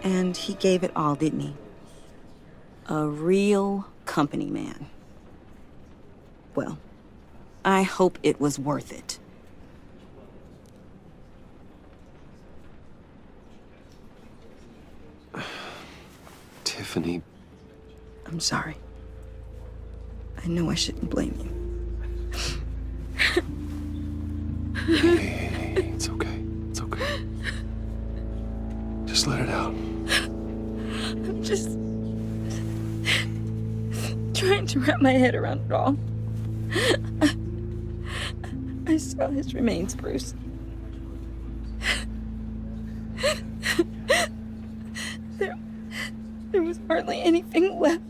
And he gave it all, didn't he? A real company man. Well, I hope it was worth it. Tiffany. I'm sorry. I know I shouldn't blame you. Hey, it's okay. It's okay. Just let it out. I'm just trying to wrap my head around it all. I saw his remains, Bruce. There was hardly anything left.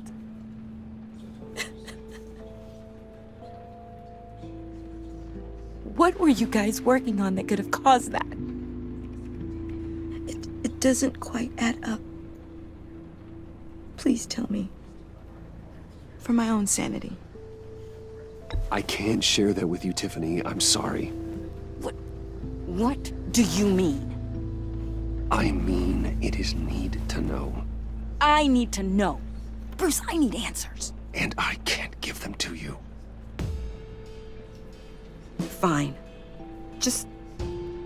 What were you guys working on that could have caused that? It doesn't quite add up. Please tell me. For my own sanity. I can't share that with you, Tiffany. I'm sorry. What do you mean? I mean, it is need to know. I need to know. Bruce, I need answers. And I can't give them to you. Fine. Just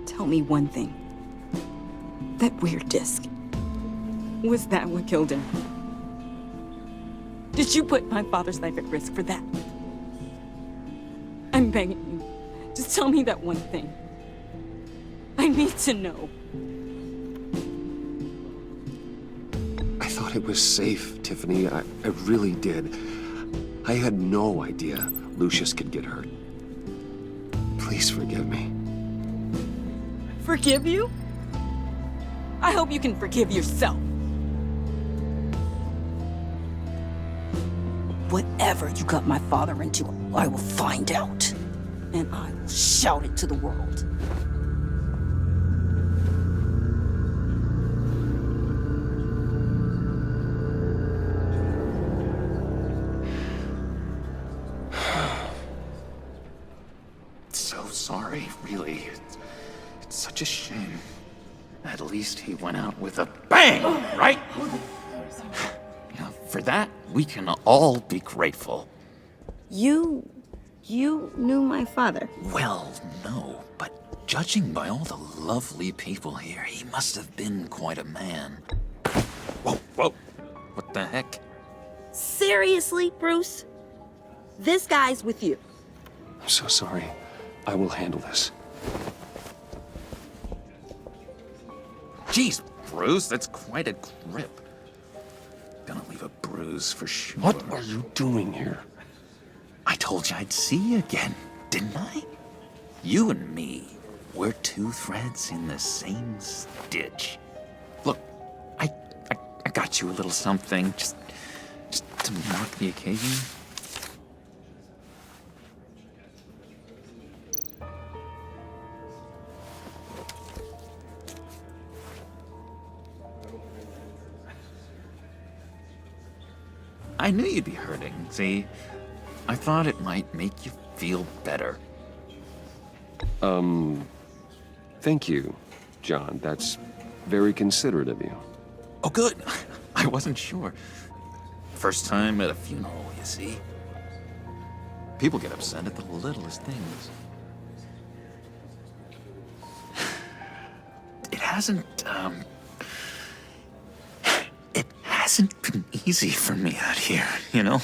tell me one thing. That weird disc. Was that what killed him? Did you put my father's life at risk for that? I'm begging you. Just tell me that one thing. I need to know. I thought it was safe, Tiffany. I really did. I had no idea Lucius could get hurt. Please forgive me. Forgive you? I hope you can forgive yourself. Whatever you got my father into, I will find out. And I will shout it to the world. So sorry, really. It's such a shame. At least he went out with a bang, right? Yeah, for that, we can all be grateful. You knew my father. Well, no, but judging by all the lovely people here, he must have been quite a man. Whoa, whoa, what the heck? Seriously, Bruce? This guy's with you. I'm so sorry. I will handle this. Jeez, Bruce, that's quite a grip. Gonna leave a bruise for sure. What are you doing here? I told you I'd see you again, didn't I? You and me, we're two threads in the same stitch. Look, I got you a little something, just to mark the occasion. I knew you'd be hurting, see? I thought it might make you feel better. Thank you, John. That's very considerate of you. Oh, good. I wasn't sure. First time at a funeral, you see? People get upset at the littlest things. It hasn't been easy for me out here, you know?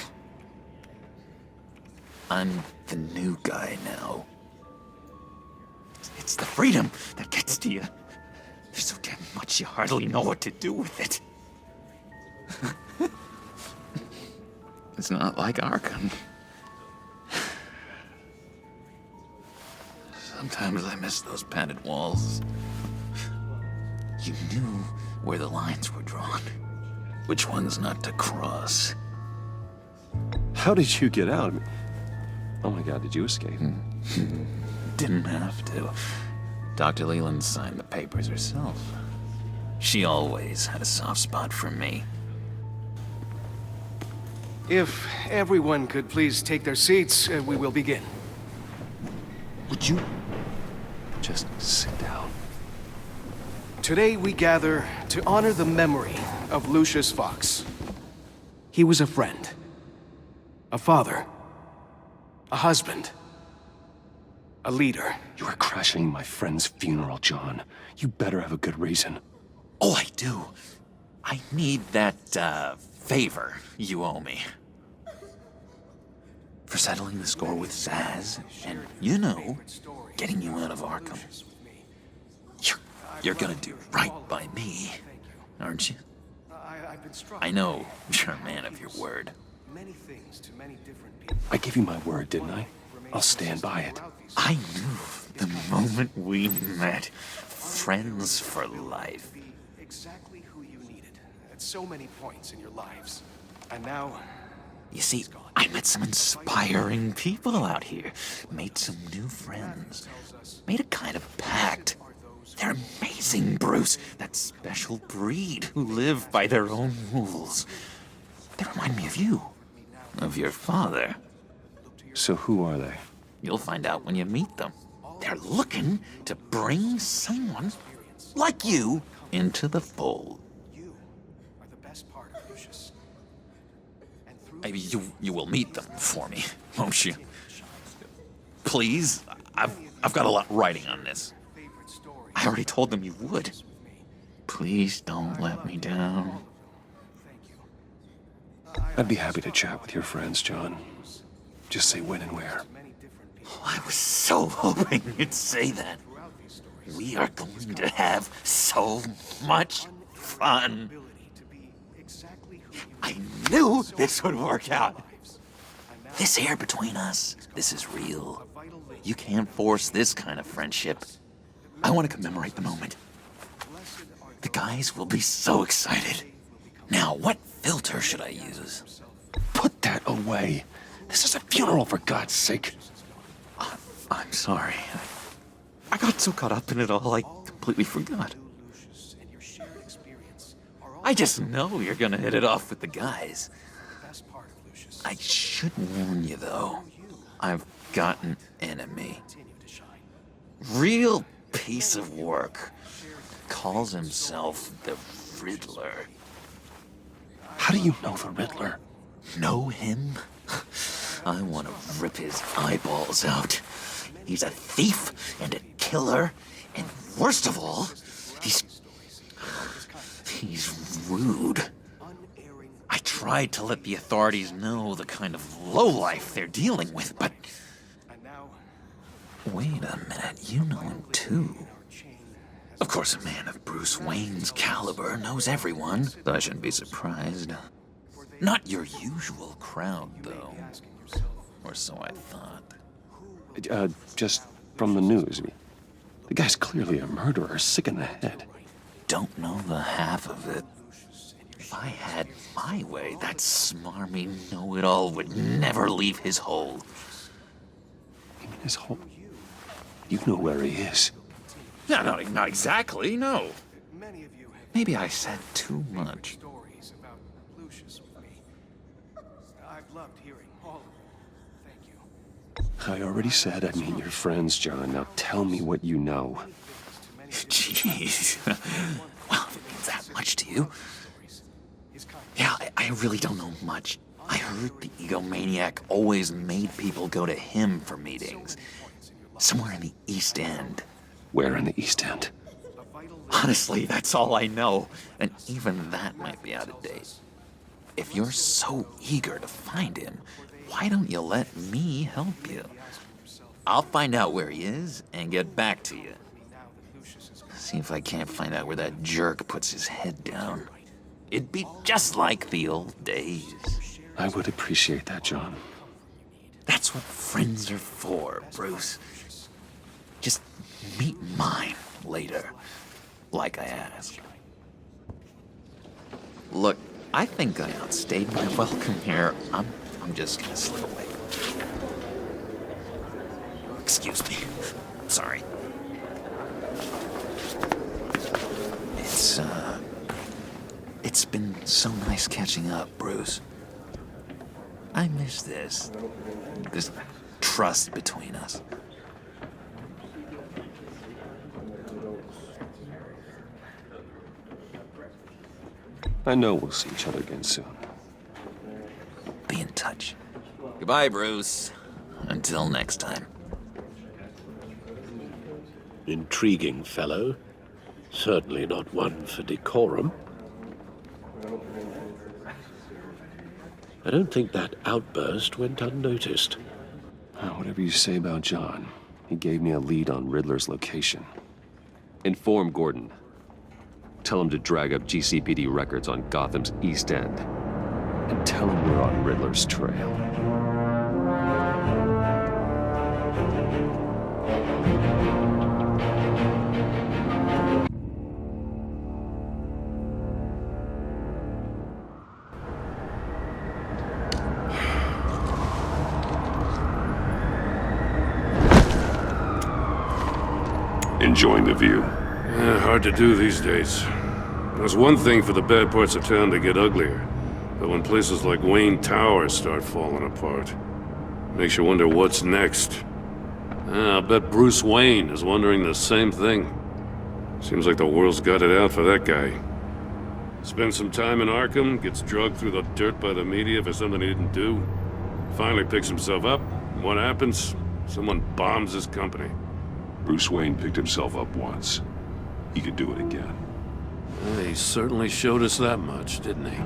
I'm the new guy now. It's the freedom that gets to you. There's so damn much you hardly know what to do with it. It's not like Arkham. Sometimes I miss those padded walls. You knew where the lines were drawn. Which ones not to cross. How did you get out? Oh my God, did you escape? Didn't have to. Dr. Leland signed the papers herself. She always had a soft spot for me. If everyone could please take their seats, we will begin. Would you just sit down? Today we gather to honor the memory of Lucius Fox. He was a friend, a father, a husband, a leader. You are crashing my friend's funeral, John. You better have a good reason. Oh, I do. I need that, favor you owe me. For settling the score with Zaz, and, you know, getting you out of Arkham. You're gonna do right by me, aren't you? I know you're a man of your word. I gave you my word, didn't I? I'll stand by it. I knew the moment we met. Friends for life. Exactly who you needed at so many points in your lives. And now, You see, I met some inspiring people out here. Made some new friends. Made a kind of pact. They're amazing, Bruce. That special breed who live by their own rules. They remind me of you. Of your father. So who are they? You'll find out when you meet them. They're looking to bring someone like you into the fold. you are the best part of Lucius. And through Maybe you will meet them for me, won't you? Please, I've got a lot writing on this. favorite story. I already told them you would. Please don't let me down. Thank you. I'd be happy to chat with your friends, John. Just say when and where. Many different people I was so hoping you'd say that. throughout these stories. We are going to have so much fun. Ability to be exactly who you I knew this would work out. lives. And now, This air between us, this is real. a vital link. You can't force this kind of friendship. I want to commemorate the moment. Blessed are The guys will be so excited. Now, what filter should I use? Put that away. This is a funeral, for God's sake. I'm sorry. I got so caught up in it all, I completely forgot. Lucius and your shared experience are all I just know you're gonna hit it off with the guys. the best part of Lucius. I should warn you, though. I've got an enemy. Continue to shine. Real piece of work. Calls himself the Riddler. How do you know the Riddler? Know him? I want to rip his eyeballs out. He's a thief and a killer, and worst of all, he's rude. Unerring. I tried to let the authorities know the kind of lowlife they're dealing with, but And now, wait a minute, you know him too. our chain has Of course, a man of Bruce Wayne's caliber knows everyone, so I shouldn't be surprised. Not your usual crowd, though. asking yourself, Or so I thought. Just from the news. The guy's clearly a murderer, sick in the head. Don't know the half of it. If I had my way, that smarmy know-it-all would never leave his hole. You mean his whole... You know where he is. No, not exactly, no. many of you have Maybe I said too much. stories about Lucius with me. I've loved hearing all of them. Thank you. I already said I'd meet your friends, John. Now tell me what you know. Jeez. Well, if it means that much to you. His kind Yeah, I really don't know much. I heard the egomaniac always made people go to him for meetings. Somewhere in the East End. Where in the East End? Honestly, that's all I know. And even that might be out of date. If you're so eager to find him, why don't you let me help you? I'll find out where he is and get back to you. See if I can't find out where that jerk puts his head down. It'd be just like the old days. I would appreciate that, John. That's what friends are for, Bruce. Just meet mine later, like I asked. Look, I think I outstayed my welcome here. I'm just gonna slip away. Excuse me. Sorry. It's been so nice catching up, Bruce. I miss this trust between us. I know we'll see each other again soon. Be in touch. Goodbye, Bruce. Until next time. Intriguing fellow. Certainly not one for decorum. I don't think that outburst went unnoticed. Whatever you say about John, he gave me a lead on Riddler's location. Inform Gordon. Tell him to drag up GCPD records on Gotham's East End. And tell him we're on Riddler's trail. Enjoying the view. Hard to do these days. There's one thing for the bad parts of town to get uglier, but when places like Wayne Tower start falling apart, makes you wonder what's next. I'll bet Bruce Wayne is wondering the same thing. Seems like the world's got it out for that guy. Spends some time in Arkham, gets drugged through the dirt by the media for something he didn't do. Finally picks himself up. What happens? Someone bombs his company. Bruce Wayne picked himself up once. He could do it again. He certainly showed us that much, didn't he?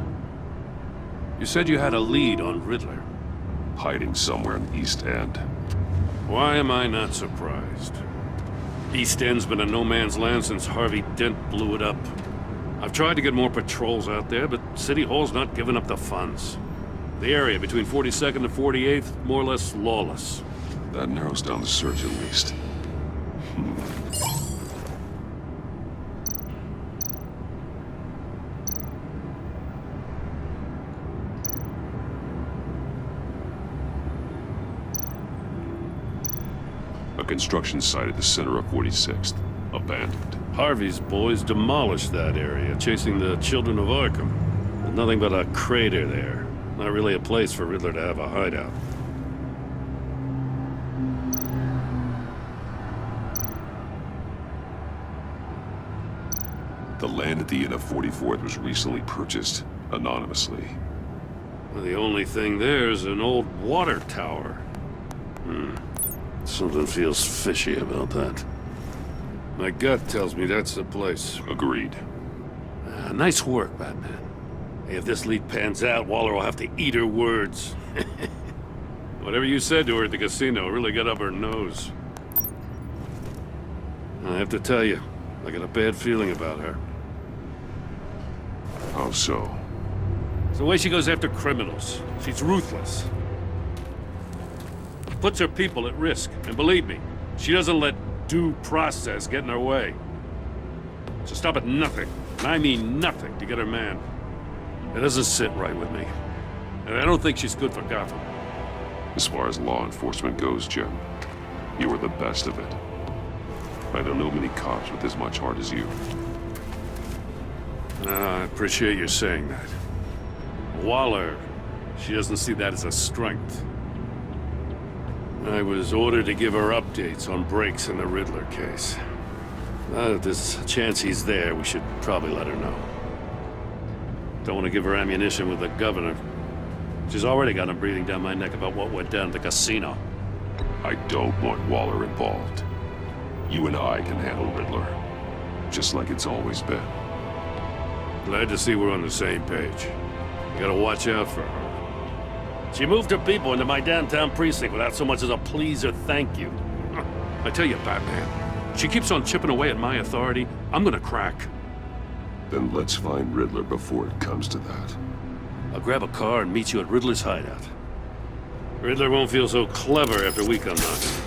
You said you had a lead on Riddler. Hiding somewhere in the East End. Why am I not surprised? East End's been a no-man's land since Harvey Dent blew it up. I've tried to get more patrols out there, but City Hall's not giving up the funds. The area between 42nd and 48th, more or less lawless. That narrows down the search at least. A construction site at the center of 46th. Abandoned. Harvey's boys demolished that area, chasing the children of Arkham. There's nothing but a crater there. Not really a place for Riddler to have a hideout. The land at the end of 44th was recently purchased, anonymously. Well, the only thing there is an old water tower. Something feels fishy about that. My gut tells me that's the place. Agreed. Nice work, Batman. Hey, if this lead pans out, Waller will have to eat her words. Whatever you said to her at the casino really got up her nose. I have to tell you, I got a bad feeling about her. How so? It's the way she goes after criminals. She's ruthless. Puts her people at risk. And believe me, she doesn't let due process get in her way. So stop at nothing, and I mean nothing, to get her man. It doesn't sit right with me. And I don't think she's good for Gotham. As far as law enforcement goes, Jim, you are the best of it. I don't know many cops with as much heart as you. I appreciate you saying that. Waller, she doesn't see that as a strength. I was ordered to give her updates on breaks in the Riddler case. If there's a chance he's there, we should probably let her know. Don't want to give her ammunition with the governor. She's already got him breathing down my neck about what went down at the casino. I don't want Waller involved. You and I can handle Riddler, just like it's always been. Glad to see we're on the same page. You gotta watch out for her. She moved her people into my downtown precinct without so much as a please or thank you. I tell you, Batman, she keeps on chipping away at my authority, I'm gonna crack. Then let's find Riddler before it comes to that. I'll grab a car and meet you at Riddler's hideout. Riddler won't feel so clever after we come knocking.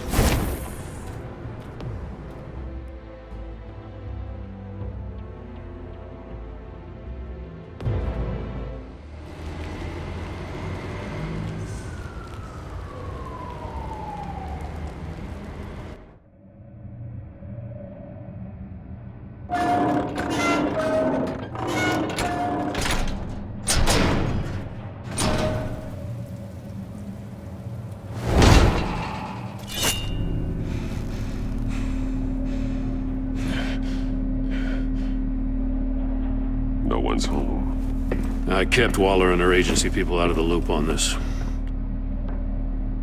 No one's home. I kept Waller and her agency people out of the loop on this.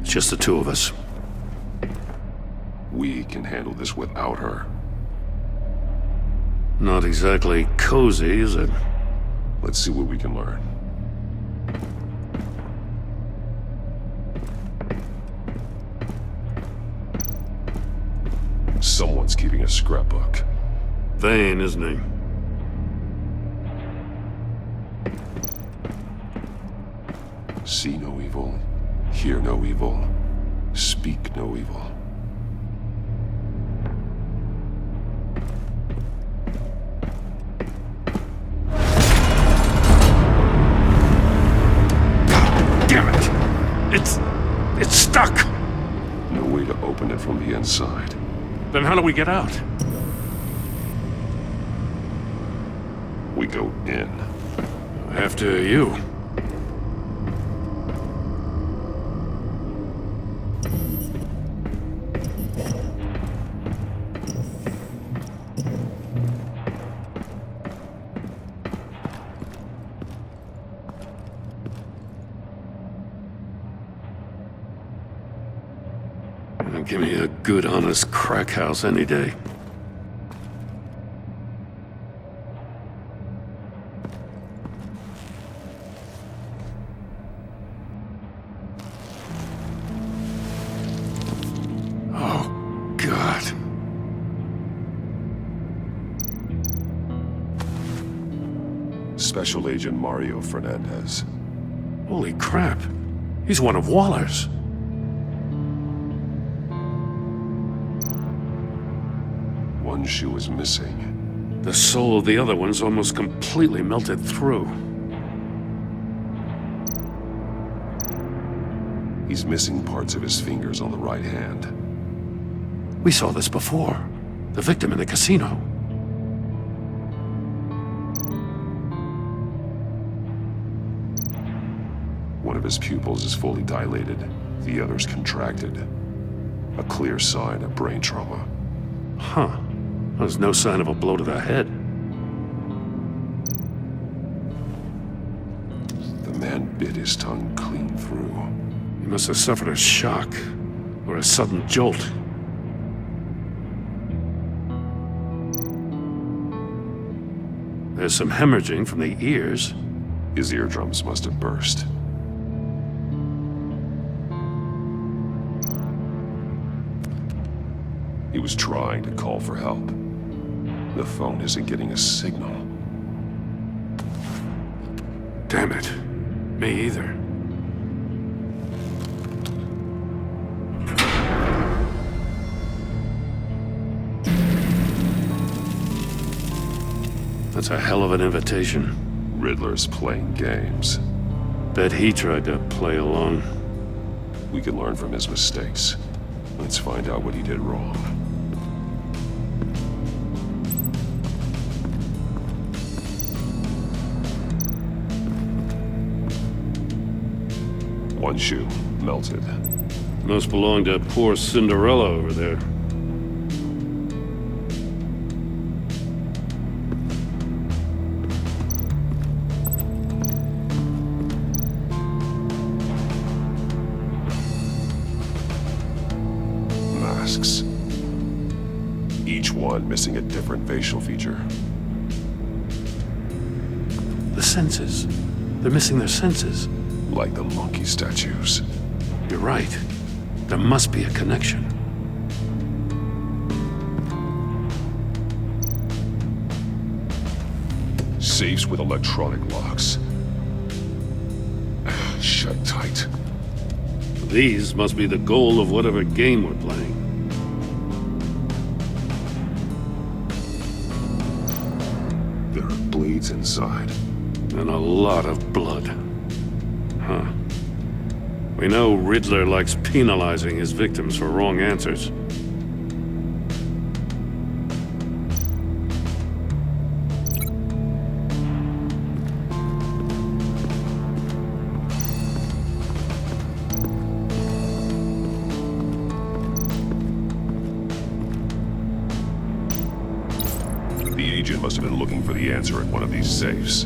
It's just the two of us. We can handle this without her. Not exactly cozy, is it? Let's see what we can learn. Someone's keeping a scrapbook. Vane, isn't he? See no evil, hear no evil, speak no evil. Damn it! It's stuck! No way to open it from the inside. Then how do we get out? We go in. After you. Give me a good, honest crack house any day. Oh, God. Special Agent Mario Fernandez. Holy crap. He's one of Waller's. One shoe is missing. The soul of the other one's almost completely melted through. He's missing parts of his fingers on the right hand. We saw this before. The victim in the casino. One of his pupils is fully dilated, the other's contracted. A clear sign of brain trauma. Huh. There's no sign of a blow to the head. The man bit his tongue clean through. He must have suffered a shock, or a sudden jolt. There's some hemorrhaging from the ears. His eardrums must have burst. He was trying to call for help. The phone isn't getting a signal. Damn it. Me either. That's a hell of an invitation. Riddler's playing games. Bet he tried to play along. We can learn from his mistakes. Let's find out what he did wrong. One shoe, melted. Must belong to poor Cinderella over there. Masks. Each one missing a different facial feature. The senses. They're missing their senses. Like the monkey statues. You're right. There must be a connection. Safes with electronic locks. Shut tight. These must be the goal of whatever game we're playing. There are bleeds inside. And a lot of blood. Huh. We know Riddler likes penalizing his victims for wrong answers. The agent must have been looking for the answer at one of these safes.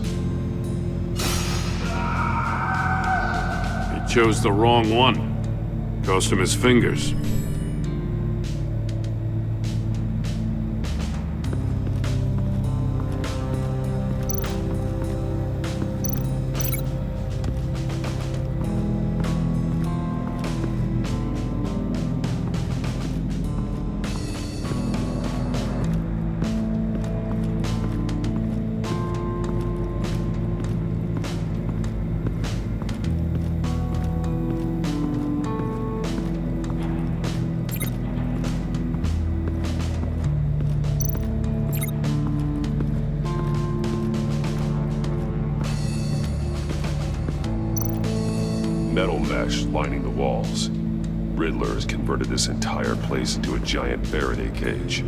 chose the wrong one. Cost him his fingers. Metal mesh lining the walls. Riddler has converted this entire place into a giant Faraday cage.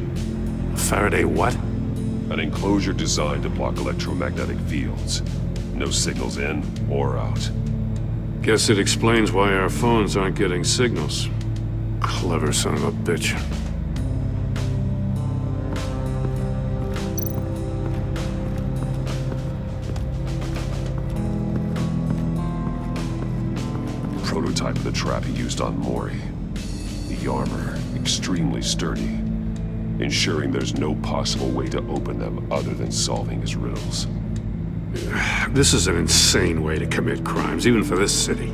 Faraday what? An enclosure designed to block electromagnetic fields. No signals in or out. Guess it explains why our phones aren't getting signals. Clever son of a bitch. Prototype of the trap he used on Mori. The armor, extremely sturdy, ensuring there's no possible way to open them other than solving his riddles. This is an insane way to commit crimes, even for this city.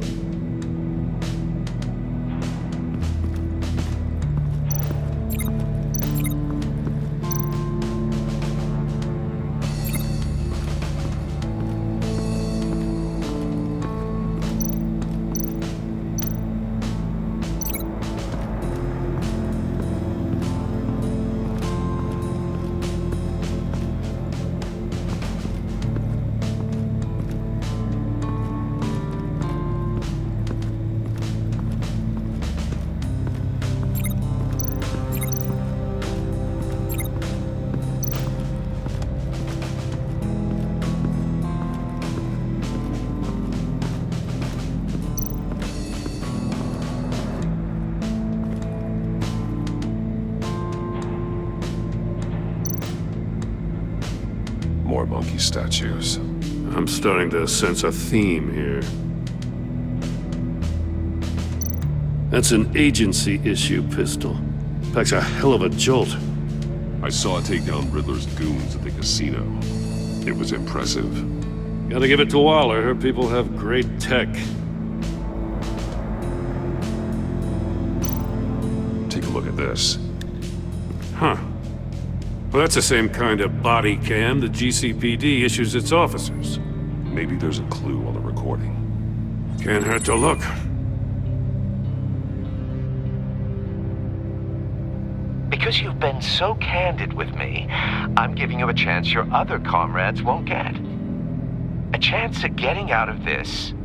More monkey statues. I'm starting to sense a theme here. That's an agency-issue pistol. Packs a hell of a jolt. I saw it take down Riddler's goons at the casino. It was impressive. Gotta give it to Waller. Her people have great tech. Take a look at this. Huh. Well, that's the same kind of body cam the GCPD issues its officers. Maybe there's a clue on the recording. Can't hurt to look. Because you've been so candid with me, I'm giving you a chance your other comrades won't get. A chance at getting out of this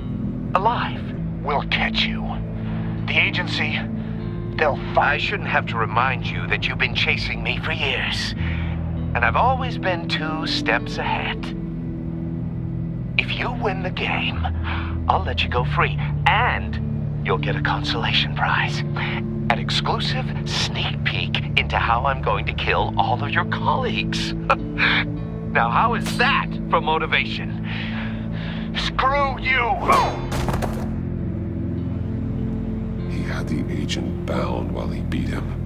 alive. We'll catch you. The agency, they'll I shouldn't have to remind you that you've been chasing me for years. And I've always been 2 steps ahead. If you win the game, I'll let you go free. And you'll get a consolation prize. An exclusive sneak peek into how I'm going to kill all of your colleagues. Now, how is that for motivation? screw you! He had the agent bound while he beat him.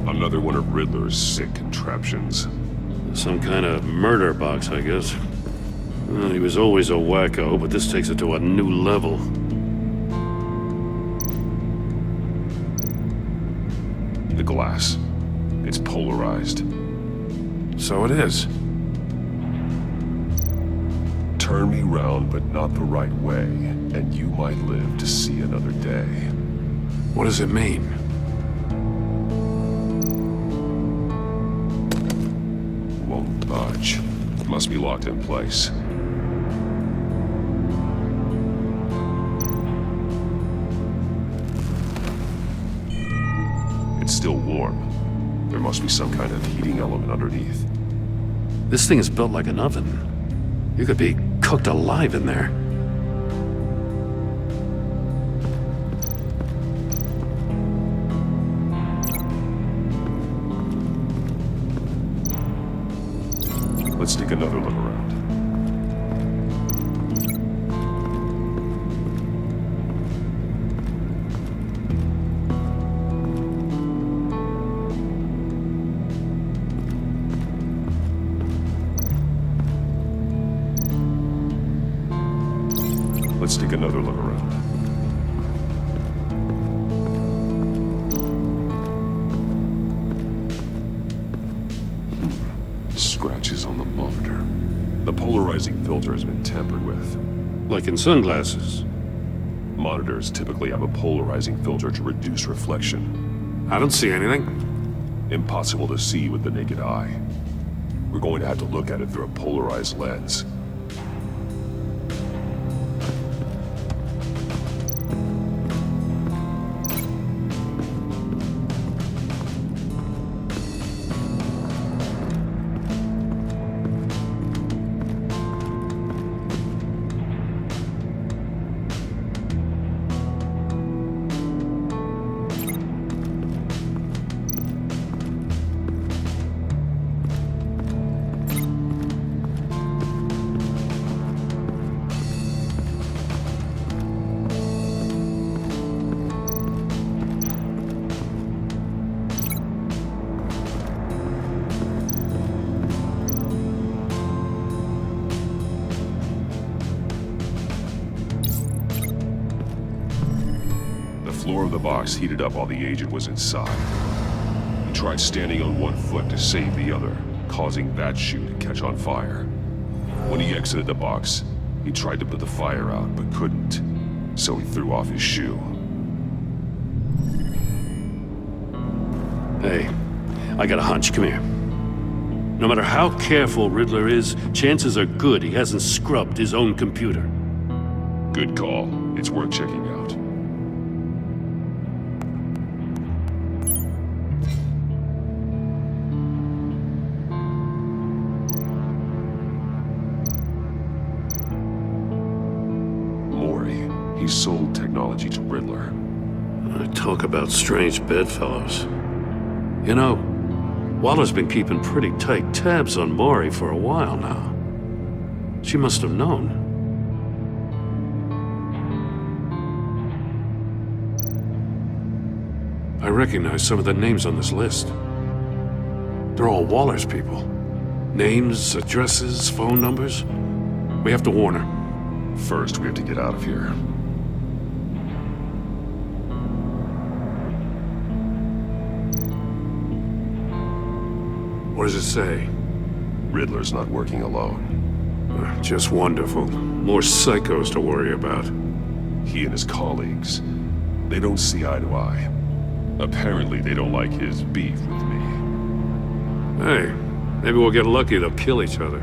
Another one of Riddler's sick contraptions. Some kind of murder box, I guess. Well, he was always a wacko, but this takes it to a new level. The glass. It's polarized. So it is. Turn me round, but not the right way, and you might live to see another day. What does it mean? Won't budge. Must be locked in place. It's still warm. There must be some kind of heating element underneath. This thing is built like an oven. You could be cooked alive in there. Let's take another look around. Let's take another look around. Scratches on the monitor. The polarizing filter has been tampered with. Like in sunglasses. Monitors typically have a polarizing filter to reduce reflection. I don't see anything. Impossible to see with the naked eye. We're going to have to look at it through a polarized lens. The floor of the box heated up while the agent was inside. He tried standing on one foot to save the other, causing that shoe to catch on fire. When he exited the box, he tried to put the fire out, but couldn't, so he threw off his shoe. Hey, I got a hunch. Come here. No matter how careful Riddler is, chances are good he hasn't scrubbed his own computer. Good call. It's worth checking out. He sold technology to Riddler. Talk about strange bedfellows. You know, Waller's been keeping pretty tight tabs on Maury for a while now. She must have known. I recognize some of the names on this list. They're all Waller's people. Names, addresses, phone numbers. We have to warn her. First, we have to get out of here. What does it say? Riddler's not working alone. Just wonderful. More psychos to worry about. He and his colleagues, they don't see eye to eye. Apparently, they don't like his beef with me. Hey, maybe we'll get lucky they'll kill each other.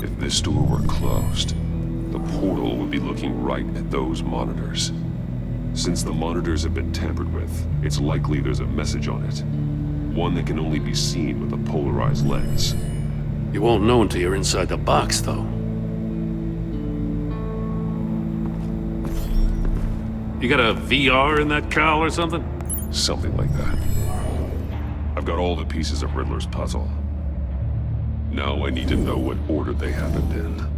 If this door were closed, the portal would be looking right at those monitors. Since the monitors have been tampered with, it's likely there's a message on it. One that can only be seen with a polarized lens. You won't know until you're inside the box, though. You got a VR in that cowl or something? Something like that. I've got all the pieces of Riddler's puzzle. Now I need to know what order they happened in.